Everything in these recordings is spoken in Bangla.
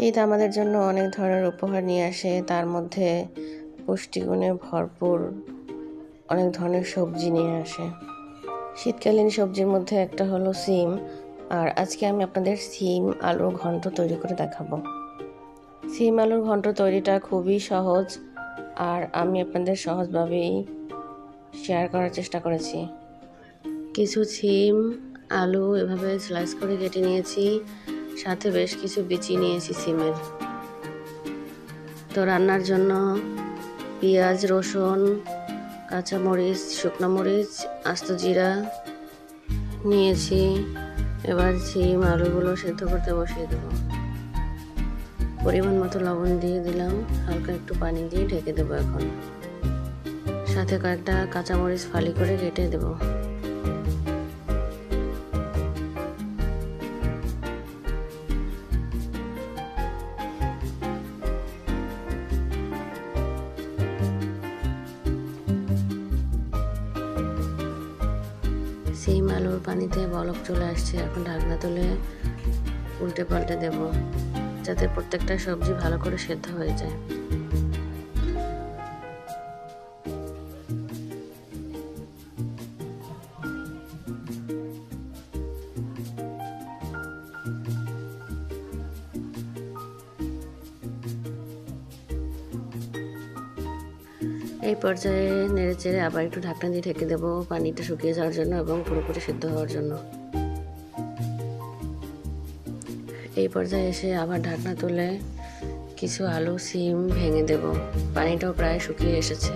শীত আমাদের জন্য অনেক ধরনের উপহার নিয়ে আসে, তার মধ্যে পুষ্টিগুণে ভরপুর অনেক ধরনের সবজি নিয়ে আসে। শীতকালীন সবজির মধ্যে একটা হলো সিম, আর আজকে আমি আপনাদের সিম আলুর ঘন্ট তৈরি করে দেখাবো। সিম আলুর ঘন্ট তৈরিটা খুবই সহজ, আর আমি আপনাদের সহজভাবেই শেয়ার করার চেষ্টা করেছি। কিছু সিম আলু এভাবে স্লাইস করে কেটে নিয়েছি, সাথে বেশ কিছু বিচি নিয়েছি সিমের। তো রান্নার জন্য পেঁয়াজ, রসুন, কাঁচামরিচ, শুকনো মরিচ, আস্ত জিরা নিয়েছি। এবার সিম আলুগুলো সেদ্ধ করতে বসিয়ে দেব। পরিমাণ মতো লবণ দিয়ে দিলাম, হালকা একটু পানি দিয়ে ঢেকে দেবো। এখন সাথে কয়েকটা কাঁচামরিচ ফালি করে কেটে দেব। সিম আলুর পানিতে বলক চলে আসছে, এখন ঢাকনা তুলে উল্টে পাল্টে দেব, যাতে প্রত্যেকটা সবজি ভালো করে সেদ্ধ হয়ে যায়। এই পর্যায়ে নেড়ে চেড়ে আবার একটু ঢাকনা দিয়ে ঢেকে দেবো, পানিটা শুকিয়ে যাওয়ার জন্য এবং পুরোপুরি সিদ্ধ হওয়ার জন্য। এই পর্যায়ে এসে আবার ঢাকনা তুলে কিছু আলু সিম ভেঙে দেব। পানিটাও প্রায় শুকিয়ে এসেছে।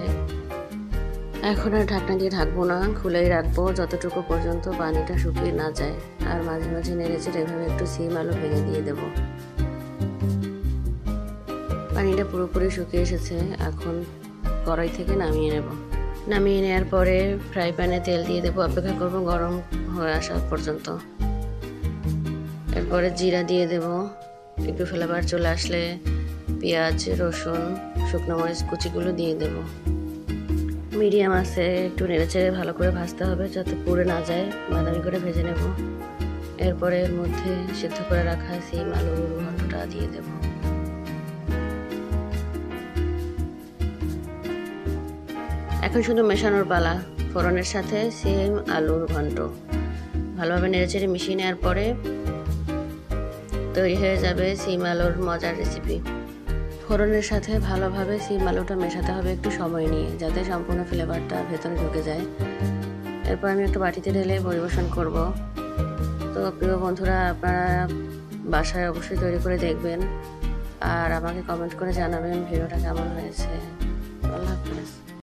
এখন আর ঢাকনা দিয়ে ঢাকবো না, খুলেই রাখবো যতটুকু পর্যন্ত পানিটা শুকিয়ে না যায়। আর মাঝে মাঝে নেড়ে চেড়ে এভাবে একটু সিম আলু ভেঙে দিয়ে দেব। পানিটা পুরোপুরি শুকিয়ে এসেছে, এখন কড়াই থেকে নামিয়ে নেব। নামিয়ে নেওয়ার পরে ফ্রাই প্যানে তেল দিয়ে দেবো, অপেক্ষা করব গরম হয়ে আসা পর্যন্ত। এরপরে জিরা দিয়ে দেব, একটু ফ্লেভার চলে আসলে পেঁয়াজ, রসুন, শুকনো মরিচ কুচিগুলো দিয়ে দেব। মিডিয়াম আছে একটু নেড়েচেড়ে ভালো করে ভাজতে হবে, যাতে পুড়ে না যায়। বাদামি করে ভেজে নেব। এরপরে এর মধ্যে সিদ্ধ করে রাখা সিম আলুর ঘন্টটা দিয়ে দেব। এখন শুধু মেশানোর পালা। ফোড়নের সাথে সিম আলুর ঘন্ট ভালোভাবে নেড়েচেড়ে মিশিয়ে নেওয়ার পরে তৈরি হয়ে যাবে সিম আলুর মজার রেসিপি। ফোড়নের সাথে ভালোভাবে সিম আলুটা মেশাতে হবে একটু সময় নিয়ে, যাতে সম্পূর্ণ ফ্লেভারটা ভেতরে ঢুকে যায়। এরপর আমি একটু বাটিতে ঢেলে পরিবেশন করব। তো প্রিয় বন্ধুরা, আপনারা বাসায় অবশ্যই তৈরি করে দেখবেন, আর আমাকে কমেন্ট করে জানাবেন ভিডিওটা কেমন হয়েছে।